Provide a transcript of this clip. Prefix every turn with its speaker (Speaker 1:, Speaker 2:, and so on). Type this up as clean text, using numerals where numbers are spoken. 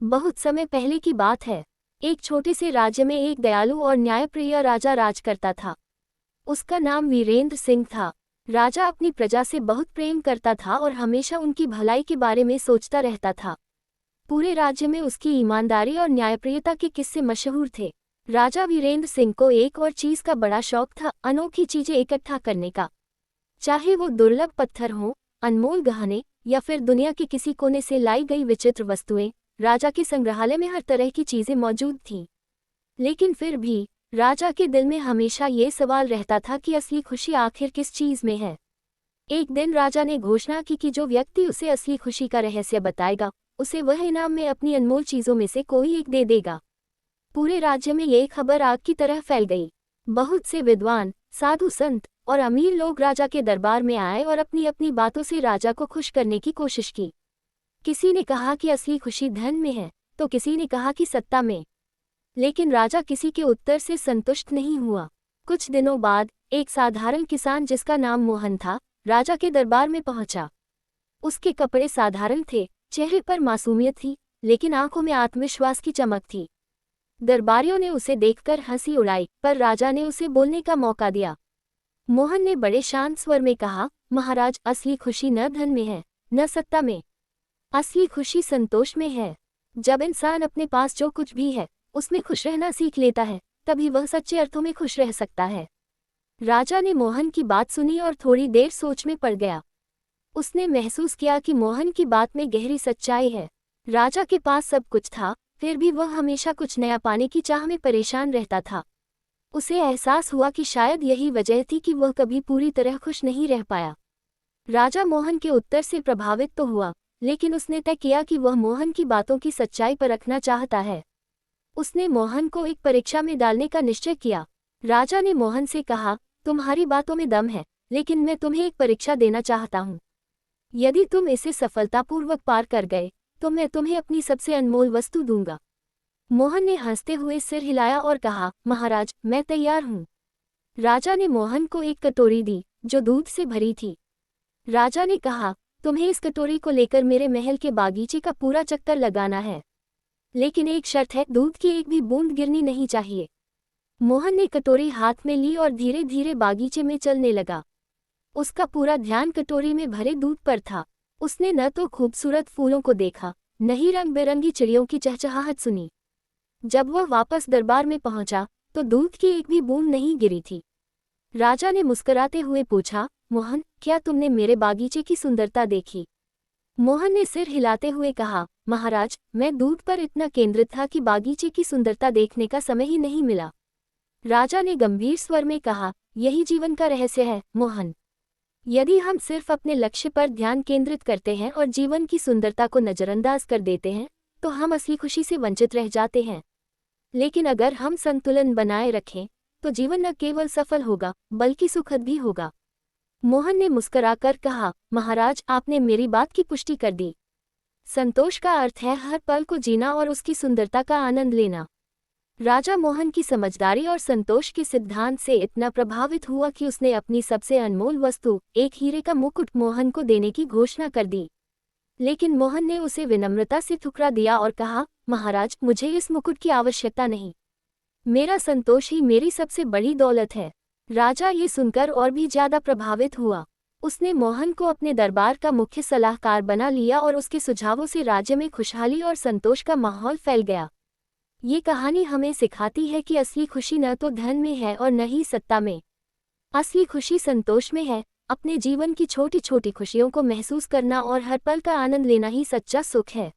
Speaker 1: बहुत समय पहले की बात है। एक छोटे से राज्य में एक दयालु और न्यायप्रिय राजा राज करता था। उसका नाम वीरेंद्र सिंह था। राजा अपनी प्रजा से बहुत प्रेम करता था और हमेशा उनकी भलाई के बारे में सोचता रहता था। पूरे राज्य में उसकी ईमानदारी और न्यायप्रियता के किस्से मशहूर थे। राजा वीरेंद्र सिंह को एक और चीज का बड़ा शौक था, अनोखी चीजें इकट्ठा करने का। चाहे वो दुर्लभ पत्थर हों, अनमोल गहने या फिर दुनिया के किसी कोने से लाई गई विचित्र वस्तुएं, राजा के संग्रहालय में हर तरह की चीजें मौजूद थीं। लेकिन फिर भी राजा के दिल में हमेशा ये सवाल रहता था कि असली खुशी आखिर किस चीज में है। एक दिन राजा ने घोषणा की कि जो व्यक्ति उसे असली खुशी का रहस्य बताएगा, उसे वह इनाम में अपनी अनमोल चीजों में से कोई एक दे देगा। पूरे राज्य में ये खबर आग की तरह फैल गई। बहुत से विद्वान, साधु संत और अमीर लोग राजा के दरबार में आए और अपनी अपनी बातों से राजा को खुश करने की कोशिश की। किसी ने कहा कि असली खुशी धन में है, तो किसी ने कहा कि सत्ता में। लेकिन राजा किसी के उत्तर से संतुष्ट नहीं हुआ। कुछ दिनों बाद एक साधारण किसान जिसका नाम मोहन था, राजा के दरबार में पहुंचा। उसके कपड़े साधारण थे, चेहरे पर मासूमियत थी, लेकिन आंखों में आत्मविश्वास की चमक थी। दरबारियों ने उसे देखकर हंसी उड़ाई, पर राजा ने उसे बोलने का मौका दिया। मोहन ने बड़े शांत स्वर में कहा, महाराज, असली खुशी न धन में है, न सत्ता में। असली खुशी संतोष में है। जब इंसान अपने पास जो कुछ भी है उसमें खुश रहना सीख लेता है, तभी वह सच्चे अर्थों में खुश रह सकता है। राजा ने मोहन की बात सुनी और थोड़ी देर सोच में पड़ गया। उसने महसूस किया कि मोहन की बात में गहरी सच्चाई है। राजा के पास सब कुछ था, फिर भी वह हमेशा कुछ नया पाने की चाह में परेशान रहता था। उसे एहसास हुआ कि शायद यही वजह थी कि वह कभी पूरी तरह खुश नहीं रह पाया। राजा मोहन के उत्तर से प्रभावित तो हुआ, लेकिन उसने तय किया कि वह मोहन की बातों की सच्चाई परखना चाहता है। उसने मोहन को एक परीक्षा में डालने का निश्चय किया। राजा ने मोहन से कहा, तुम्हारी बातों में दम है, लेकिन मैं तुम्हें एक परीक्षा देना चाहता हूँ। यदि तुम इसे सफलतापूर्वक पार कर गए, तो मैं तुम्हें अपनी सबसे अनमोल वस्तु दूंगा। मोहन ने हंसते हुए सिर हिलाया और कहा, महाराज, मैं तैयार हूँ। राजा ने मोहन को एक कटोरी दी, जो दूध से भरी थी। राजा ने कहा, तुम्हें इस कटोरी को लेकर मेरे महल के बागीचे का पूरा चक्कर लगाना है, लेकिन एक शर्त है, दूध की एक भी बूंद गिरनी नहीं चाहिए। मोहन ने कटोरी हाथ में ली और धीरे धीरे बागीचे में चलने लगा। उसका पूरा ध्यान कटोरी में भरे दूध पर था। उसने न तो खूबसूरत फूलों को देखा, न ही रंग बिरंगी चिड़ियों की चहचहाहट सुनी। जब वह वापस दरबार में पहुंचा, तो दूध की एक भी बूंद नहीं गिरी थी। राजा ने मुस्कुराते हुए पूछा, मोहन, क्या तुमने मेरे बागीचे की सुंदरता देखी? मोहन ने सिर हिलाते हुए कहा, महाराज, मैं दूध पर इतना केंद्रित था कि बागीचे की सुंदरता देखने का समय ही नहीं मिला। राजा ने गंभीर स्वर में कहा, यही जीवन का रहस्य है, मोहन। यदि हम सिर्फ अपने लक्ष्य पर ध्यान केंद्रित करते हैं और जीवन की सुंदरता को नजरअंदाज कर देते हैं, तो हम असली खुशी से वंचित रह जाते हैं। लेकिन अगर हम संतुलन बनाए रखें, तो जीवन न केवल सफल होगा, बल्कि सुखद भी होगा। मोहन ने मुस्कुराकर कहा, महाराज, आपने मेरी बात की पुष्टि कर दी। संतोष का अर्थ है हर पल को जीना और उसकी सुंदरता का आनंद लेना। राजा मोहन की समझदारी और संतोष के सिद्धांत से इतना प्रभावित हुआ कि उसने अपनी सबसे अनमोल वस्तु, एक हीरे का मुकुट, मोहन को देने की घोषणा कर दी। लेकिन मोहन ने उसे विनम्रता से ठुकरा दिया और कहा, महाराज, मुझे इस मुकुट की आवश्यकता नहीं। मेरा संतोष ही मेरी सबसे बड़ी दौलत है। राजा ये सुनकर और भी ज्यादा प्रभावित हुआ। उसने मोहन को अपने दरबार का मुख्य सलाहकार बना लिया और उसके सुझावों से राज्य में खुशहाली और संतोष का माहौल फैल गया। ये कहानी हमें सिखाती है कि असली खुशी न तो धन में है और न ही सत्ता में। असली खुशी संतोष में है। अपने जीवन की छोटी छोटी खुशियों को महसूस करना और हर पल का आनंद लेना ही सच्चा सुख है।